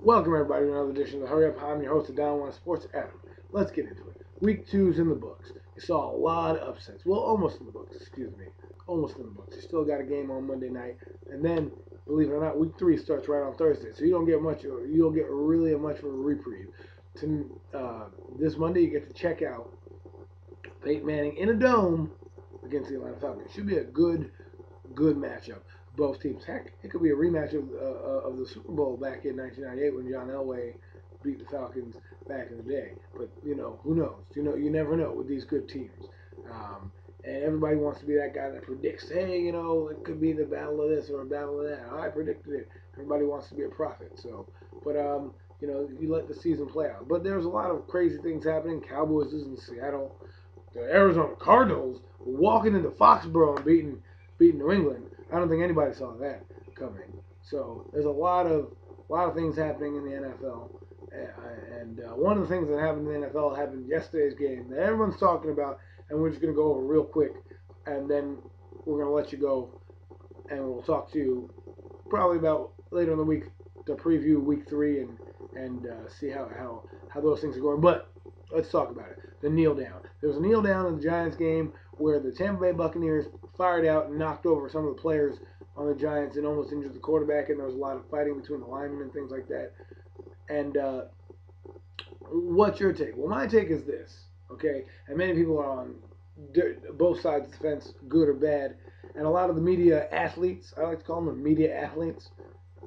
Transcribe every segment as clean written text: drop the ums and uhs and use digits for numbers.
Welcome everybody to another edition of the Hurry Up. I'm your host of Down One Sports, Adam. Let's get into it. Week 2's in the books. You saw a lot of upsets. Well, almost in the books, excuse me. Almost in the books. You still got a game on Monday night. And then, believe it or not, week 3 starts right on Thursday. So you don't get really much of a reprieve. This Monday you get to check out Peyton Manning in a dome against the Atlanta Falcons. Should be a good matchup. Both teams. Heck, it could be a rematch of the Super Bowl back in 1998 when John Elway beat the Falcons back in the day. But, who knows? You never know with these good teams. And everybody wants to be that guy that predicts, hey, it could be the battle of this or a battle of that. I predicted it. Everybody wants to be a prophet. So, but, you let the season play out. But there's a lot of crazy things happening. Cowboys is in Seattle. The Arizona Cardinals were walking into Foxborough and beating New England. I don't think anybody saw that coming. So there's a lot of things happening in the NFL, and one of the things that happened in the NFL happened yesterday's game that everyone's talking about, and we're just going to go over real quick, and then we're going to let you go, and we'll talk to you probably about later in the week to preview week 3 and see how those things are going. But let's talk about it. The kneel down. There was a kneel down in the Giants game where the Tampa Bay Buccaneers fired out and knocked over some of the players on the Giants and almost injured the quarterback, and there was a lot of fighting between the linemen and things like that. And what's your take? Well, my take is this, okay? And many people are on both sides of the fence, good or bad. And a lot of the media athletes, I like to call them the media athletes,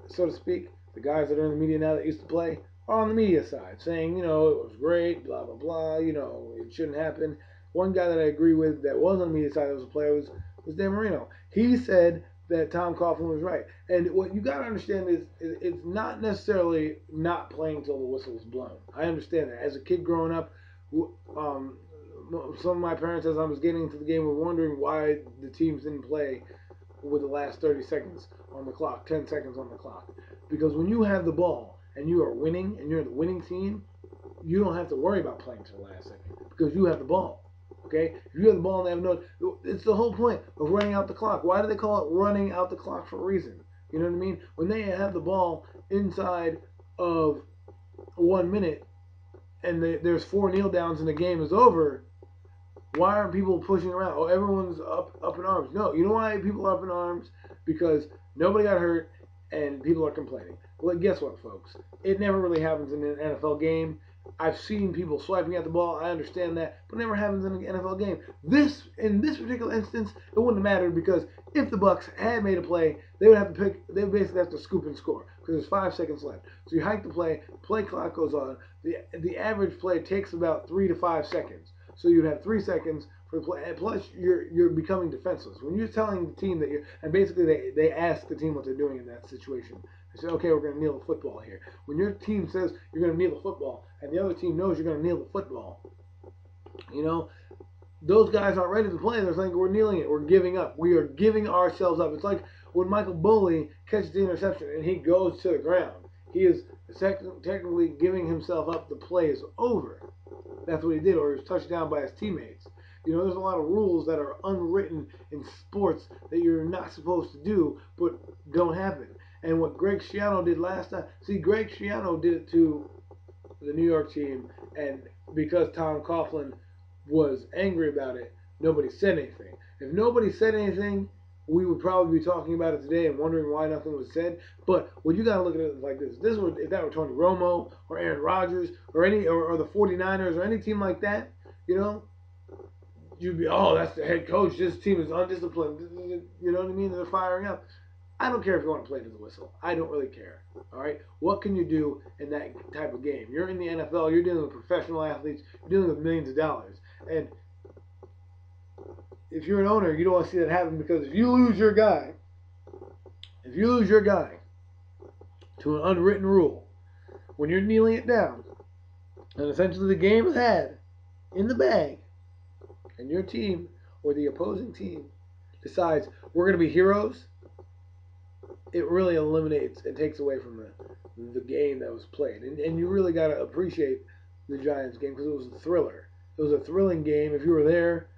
so to speak, the guys that are in the media now that used to play, are on the media side, saying, it was great, blah, blah, blah, it shouldn't happen. One guy that I agree with that was on the media side that was a player was Dan Marino. He said that Tom Coughlin was right. And what you got to understand is it's not necessarily not playing until the whistle is blown. I understand that. As a kid growing up, some of my parents, as I was getting into the game, were wondering why the teams didn't play with the last 30 seconds on the clock, 10 seconds on the clock. Because when you have the ball and you are winning and you're the winning team, you don't have to worry about playing to the last second because you have the ball. Okay? If you have the ball and they have no, it's the whole point of running out the clock. Why do they call it running out the clock for a reason? You know what I mean? When they have the ball inside of 1 minute and there's 4 kneel downs and the game is over, why aren't people pushing around? Oh, everyone's up in arms. No, you know why people are up in arms? Because nobody got hurt and people are complaining. Well, guess what, folks? It never really happens in an NFL game. I've seen people swiping at the ball. I understand that, but it never happens in an NFL game. In this particular instance, it wouldn't have mattered because if the Bucs had made a play, they would basically have to scoop and score because there's 5 seconds left. So you hike the play clock goes on. The average play takes about 3 to 5 seconds. So you'd have 3 seconds for the play, and plus you're becoming defenseless. When you're telling the team that and basically they ask the team what they're doing in that situation. They say, okay, we're going to kneel the football here. When your team says you're going to kneel the football, and the other team knows you're going to kneel the football, those guys aren't ready to play. They're thinking we're kneeling it. We're giving up. We are giving ourselves up. It's like when Michael Boley catches the interception and he goes to the ground. He is technically giving himself up. The play is over. That's what he did, or he was touched down by his teammates. There's a lot of rules that are unwritten in sports that you're not supposed to do, but don't happen. And what Greg Schiano did last time, Greg Schiano did it to the New York team, and because Tom Coughlin was angry about it, nobody said anything. If nobody said anything, we would probably be talking about it today and wondering why nothing was said. But when you got to look at it like this, if that were Tony Romo or Aaron Rodgers or the 49ers or any team like that, you'd be, oh, that's the head coach. This team is undisciplined. You know what I mean? They're firing up. I don't care if you want to play to the whistle. I don't really care. All right? What can you do in that type of game? You're in the NFL. You're dealing with professional athletes. You're dealing with millions of dollars. And if you're an owner, you don't want to see that happen because if you lose your guy to an unwritten rule, when you're kneeling it down, and essentially the game is had in the bag, and your team or the opposing team decides we're going to be heroes, it really eliminates and takes away from the game that was played. And you really got to appreciate the Giants game because it was a thriller. It was a thrilling game. If you were there,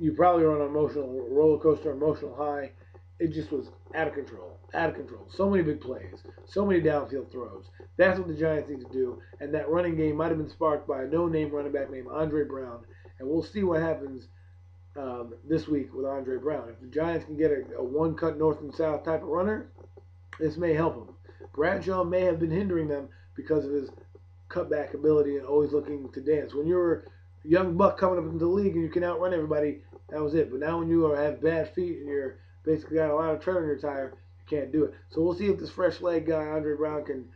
you probably were on an emotional roller coaster, emotional high, it just was out of control. Out of control. So many big plays. So many downfield throws. That's what the Giants need to do. And that running game might have been sparked by a no-name running back named Andre Brown. And we'll see what happens this week with Andre Brown. If the Giants can get a one-cut north and south type of runner, this may help them. Bradshaw may have been hindering them because of his cutback ability and always looking to dance. When you're a young buck coming up into the league and you can outrun everybody, that was it. But now when you have bad feet and you're basically got a lot of tread on your tire, you can't do it. So we'll see if this fresh leg guy, Andre Brown, can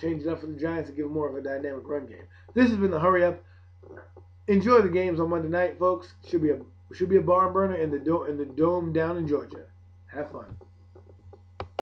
change it up for the Giants and give them more of a dynamic run game. This has been the Hurry Up. Enjoy the games on Monday night, folks. Should be a barn burner in the dome down in Georgia. Have fun.